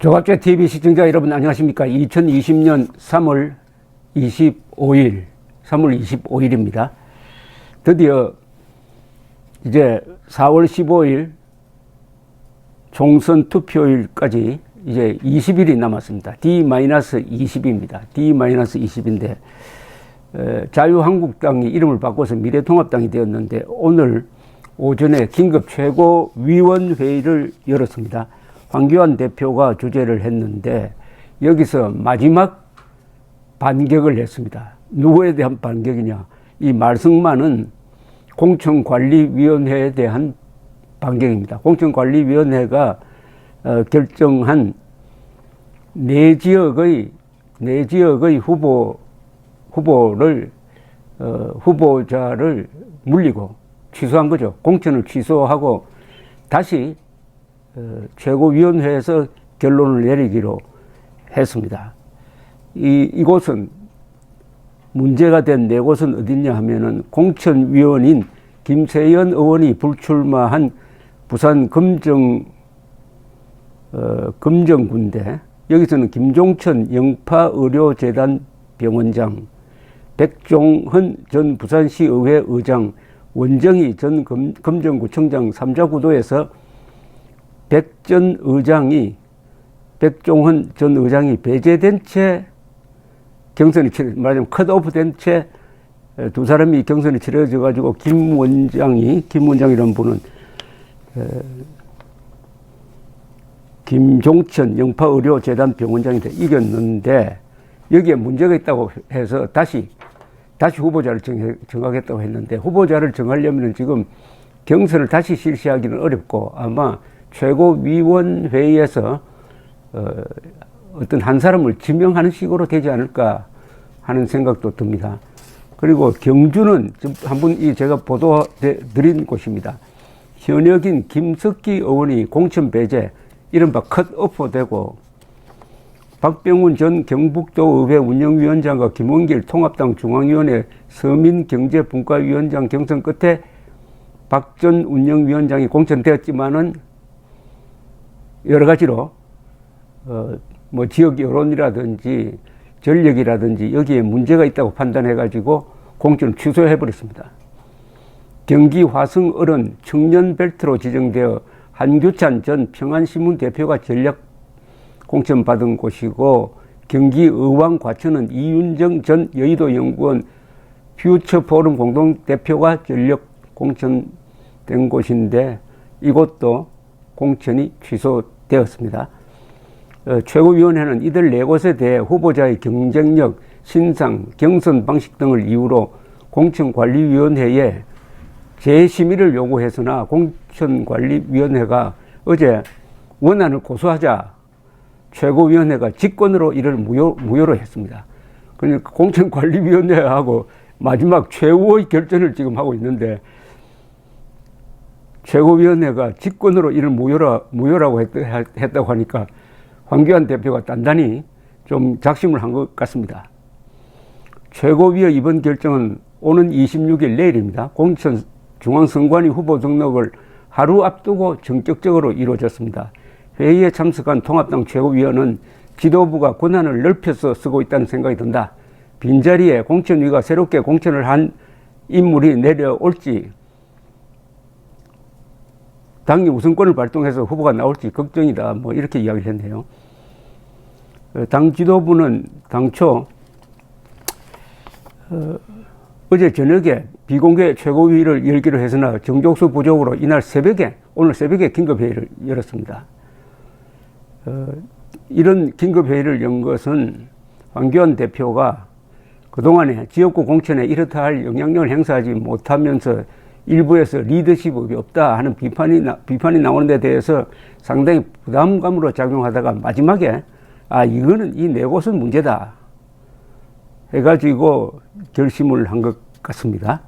조갑제 TV 시청자 여러분 안녕하십니까? 2020년 3월 25일입니다. 드디어 이제 4월 15일 총선 투표일까지 이제 20일이 남았습니다. D-20입니다. D-20인데 자유한국당이 이름을 바꿔서 미래통합당이 되었는데 오늘 오전에 긴급 최고위원회의를 열었습니다. 황교안 대표가 주재를 했는데 여기서 마지막 반격을 했습니다. 누구에 대한 반격이냐? 이 말승만은 공천관리위원회에 대한 반격입니다. 공천관리위원회가 결정한 네 지역의 후보자를 물리고 취소한 거죠. 공천을 취소하고 다시 최고위원회에서 결론을 내리기로 했습니다. 이곳은 문제가 된 네 곳은 어디냐 하면은 공천위원인 김세연 의원이 불출마한 부산 금정군대, 여기서는 김종천 영파의료재단 병원장, 백종헌 전 부산시의회 의장, 원정희 전 금정구청장 3자구도에서 백종헌 전 의장이 배제된 채 경선이 말하자면 컷오프 된 채 두 사람이 경선이 치러져 가지고 김 원장이라는 분은 김종천 영파의료재단 병원장이 이겼는데 여기에 문제가 있다고 해서 다시 후보자를 정하겠다고 했는데 후보자를 정하려면 지금 경선을 다시 실시하기는 어렵고 아마 최고위원회의에서 어떤 한 사람을 지명하는 식으로 되지 않을까 하는 생각도 듭니다. 그리고 경주는 한번 제가 보도드린 곳입니다. 현역인 김석기 의원이 공천 배제, 이른바 컷오프 되고 박병훈 전 경북도의회 운영위원장과 김원길 통합당 중앙위원회 서민경제분과위원장 경선 끝에 박 전 운영위원장이 공천되었지만은 여러 가지로 뭐 지역 여론이라든지 전력이라든지 여기에 문제가 있다고 판단해가지고 공천을 취소해버렸습니다. 경기 화성 을은 청년벨트로 지정되어 한규찬 전 평안신문 대표가 전략 공천받은 곳이고 경기 의왕 과천은 이윤정 전 여의도연구원 퓨처포럼 공동대표가 전력 공천된 곳인데 이곳도 공천이 취소되었습니다. 최고위원회는 이들 네 곳에 대해 후보자의 경쟁력, 신상, 경선 방식 등을 이유로 공천관리위원회에 재심의를 요구했으나 공천관리위원회가 어제 원안을 고수하자 최고위원회가 직권으로 이를 무효로 했습니다. 그러니까 공천관리위원회하고 마지막 최후의 결전을 지금 하고 있는데 최고위원회가 직권으로 이를 무효라고 했다고 하니까 황교안 대표가 단단히 좀 작심을 한 것 같습니다. 최고위의 이번 결정은 오는 26일 내일입니다. 공천 중앙선관위 후보 등록을 하루 앞두고 전격적으로 이루어졌습니다. 회의에 참석한 통합당 최고위원은 지도부가 권한을 넓혀서 쓰고 있다는 생각이 든다. 빈자리에 공천위가 새롭게 공천을 한 인물이 내려올지 당이 우선권을 발동해서 후보가 나올지 걱정이다. 뭐 이렇게 이야기를 했네요. 당 지도부는 당초 어제 저녁에 비공개 최고위를 열기로 했으나 정족수 부족으로 오늘 새벽에 긴급회의를 열었습니다. 이런 긴급회의를 연 것은 황교안 대표가 그동안에 지역구 공천에 이렇다 할 영향력을 행사하지 못하면서 일부에서 리더십이 없다 하는 비판이 나오는 데 대해서 상당히 부담감으로 작용하다가 마지막에 이거는 이 네 곳은 문제다 해가지고 결심을 한 것 같습니다.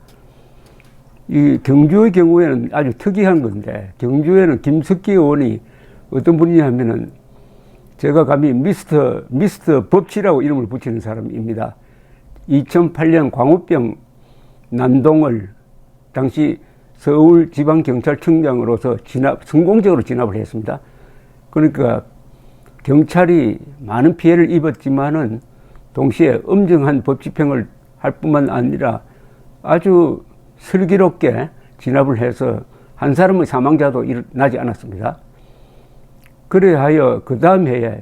이 경주의 경우에는 아주 특이한 건데 경주에는 김석기 의원이 어떤 분이냐 하면은 제가 감히 미스터 법치라고 이름을 붙이는 사람입니다. 2008년 광우병 난동을 당시 서울지방경찰청장으로서 성공적으로 진압을 했습니다. 그러니까 경찰이 많은 피해를 입었지만은 동시에 엄정한 법 집행을 할 뿐만 아니라 아주 슬기롭게 진압을 해서 한 사람의 사망자도 일어나지 않았습니다. 그래하여 그 다음 해에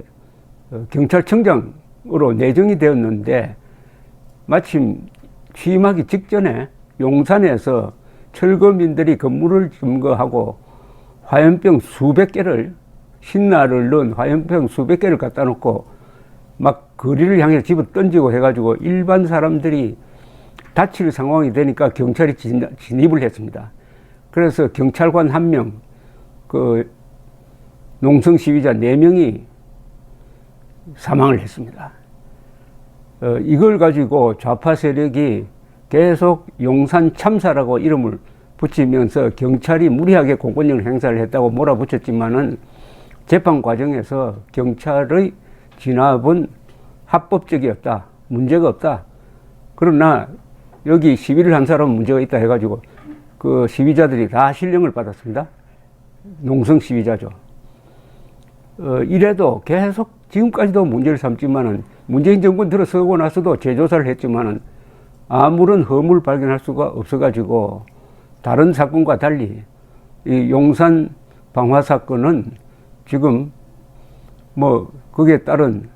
경찰청장으로 내정이 되었는데 마침 취임하기 직전에 용산에서 철거민들이 건물을 점거하고 화염병 수백 개를 신나를 넣은 화염병 수백 개를 갖다 놓고 막 거리를 향해 집어 던지고 해가지고 일반 사람들이 다칠 상황이 되니까 경찰이 진입을 했습니다. 그래서 경찰관 1명, 그 농성 시위자 4명이 사망을 했습니다. 이걸 가지고 좌파 세력이 계속 용산 참사라고 이름을 붙이면서 경찰이 무리하게 공권력을 행사를 했다고 몰아붙였지만은 재판 과정에서 경찰의 진압은 합법적이었다. 문제가 없다. 그러나 여기 시위를 한 사람은 문제가 있다 해가지고 그 시위자들이 다 실형을 받았습니다. 농성 시위자죠. 이래도 계속 지금까지도 문제를 삼지만은 문재인 정권 들어서고 나서도 재조사를 했지만은 아무런 허물 발견할 수가 없어가지고 다른 사건과 달리 이 용산 방화 사건은 지금 뭐 거기에 따른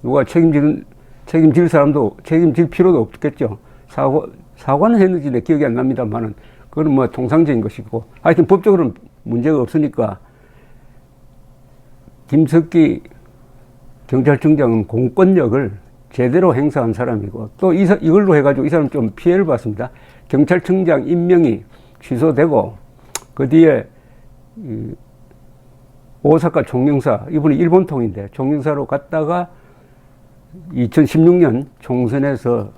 누가 책임질 사람도 책임질 필요도 없겠죠. 사과는 했는지 내 기억이 안 납니다만은 그건 뭐 통상적인 것이고 하여튼 법적으로는 문제가 없으니까 김석기 경찰청장은 공권력을 제대로 행사한 사람이고 또 이걸로 해가지고 이 사람 좀 피해를 봤습니다. 경찰청장 임명이 취소되고 그 뒤에 오사카 총영사, 이분이 일본통인데 총영사로 갔다가 2016년 총선에서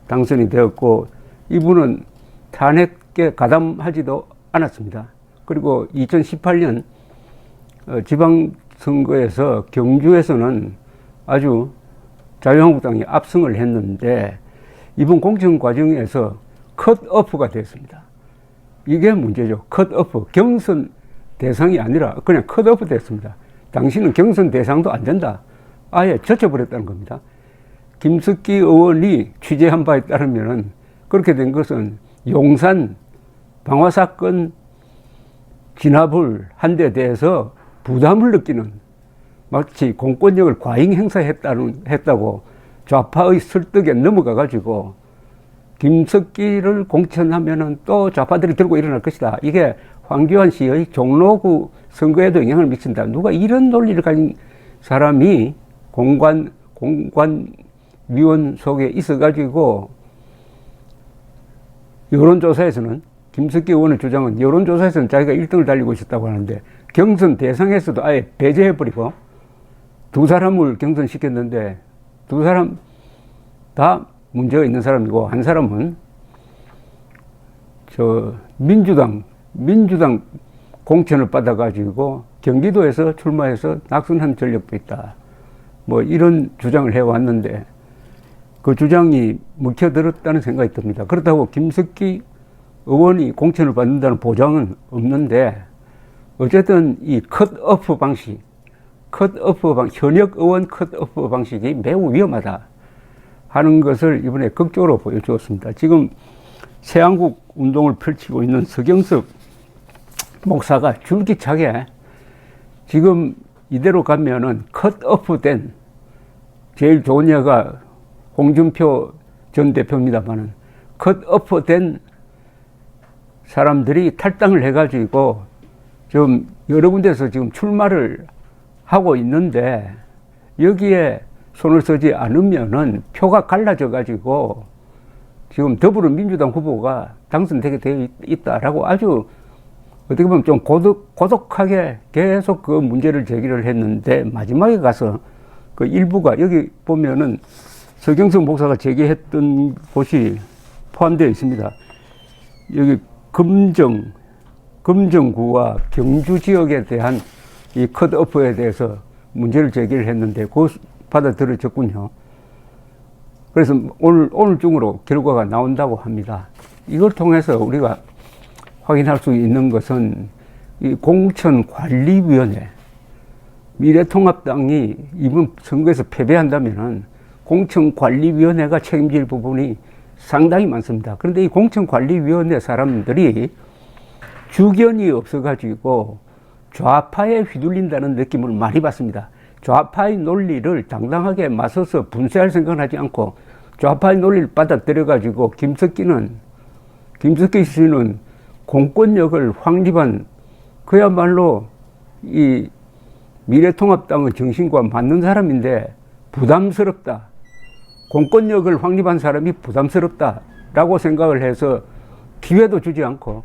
당선이 되었고 이분은 탄핵에 가담하지도 않았습니다. 그리고 2018년 지방선거에서 경주에서는 아주 자유한국당이 압승을 했는데 이번 공천 과정에서 컷오프가 됐습니다. 이게 문제죠. 컷오프. 경선 대상이 아니라 그냥 컷오프 됐습니다. 당신은 경선 대상도 안 된다. 아예 젖혀버렸다는 겁니다. 김석기 의원이 취재한 바에 따르면 그렇게 된 것은 용산 방화 사건 진압을 한 데 대해서 부담을 느끼는 마치 공권력을 과잉 행사했다고 좌파의 설득에 넘어가 가지고 김석기를 공천하면은 또 좌파들이 들고 일어날 것이다. 이게 황교안 씨의 종로구 선거에도 영향을 미친다. 누가 이런 논리를 가진 사람이 공관위원 속에 있어가지고 여론조사에서는 김석기 의원의 주장은 여론조사에서는 자기가 1등을 달리고 있었다고 하는데 경선 대상에서도 아예 배제해버리고 두 사람을 경선시켰는데 두 사람 다 문제가 있는 사람이고 한 사람은 민주당 공천을 받아가지고 경기도에서 출마해서 낙선한 전력도 있다. 뭐 이런 주장을 해왔는데 그 주장이 먹혀들었다는 생각이 듭니다. 그렇다고 김석기 의원이 공천을 받는다는 보장은 없는데 어쨌든 이 컷오프 방식, 현역 의원 컷오프 방식이 매우 위험하다 하는 것을 이번에 극적으로 보여주었습니다. 지금 새한국 운동을 펼치고 있는 서경석 목사가 줄기차게 지금 이대로 가면은 컷오프된 제일 좋은 예가 홍준표 전 대표입니다만은 컷오프된 사람들이 탈당을 해가지고 좀 여러 군데서 지금 출마를 하고 있는데 여기에 손을 쓰지 않으면은 표가 갈라져 가지고 지금 더불어민주당 후보가 당선되게 되어 있다라고 아주 어떻게 보면 좀 고독하게 계속 그 문제를 제기를 했는데 마지막에 가서 그 일부가 여기 보면은 서경석 목사가 제기했던 곳이 포함되어 있습니다. 여기 금정구와 경주 지역에 대한 이 컷오프에 대해서 문제를 제기를 했는데 그것 받아들여졌군요. 그래서 오늘 중으로 결과가 나온다고 합니다. 이걸 통해서 우리가 확인할 수 있는 것은 이 공천관리위원회, 미래통합당이 이번 선거에서 패배한다면은 공천관리위원회가 책임질 부분이 상당히 많습니다. 그런데 이 공천관리위원회 사람들이 주견이 없어가지고 좌파에 휘둘린다는 느낌을 많이 받습니다. 좌파의 논리를 당당하게 맞서서 분쇄할 생각은 하지 않고 좌파의 논리를 받아들여가지고 김석기 씨는 공권력을 확립한 그야말로 이 미래통합당의 정신과 맞는 사람인데 부담스럽다. 공권력을 확립한 사람이 부담스럽다라고 생각을 해서 기회도 주지 않고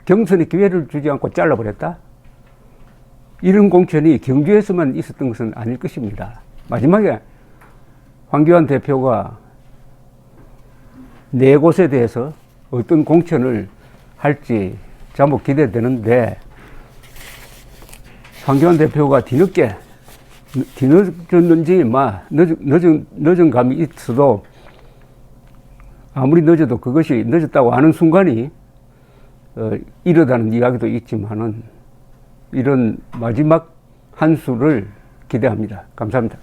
경선에 기회를 주지 않고 잘라버렸다. 이런 공천이 경주에서만 있었던 것은 아닐 것입니다. 마지막에 황교안 대표가 네 곳에 대해서 어떤 공천을 할지 자목 기대되는데 황교안 대표가 뒤늦었는지 늦은 감이 있어도 아무리 늦어도 그것이 늦었다고 하는 순간이 이르다는 이야기도 있지만은 이런 마지막 한 수를 기대합니다. 감사합니다.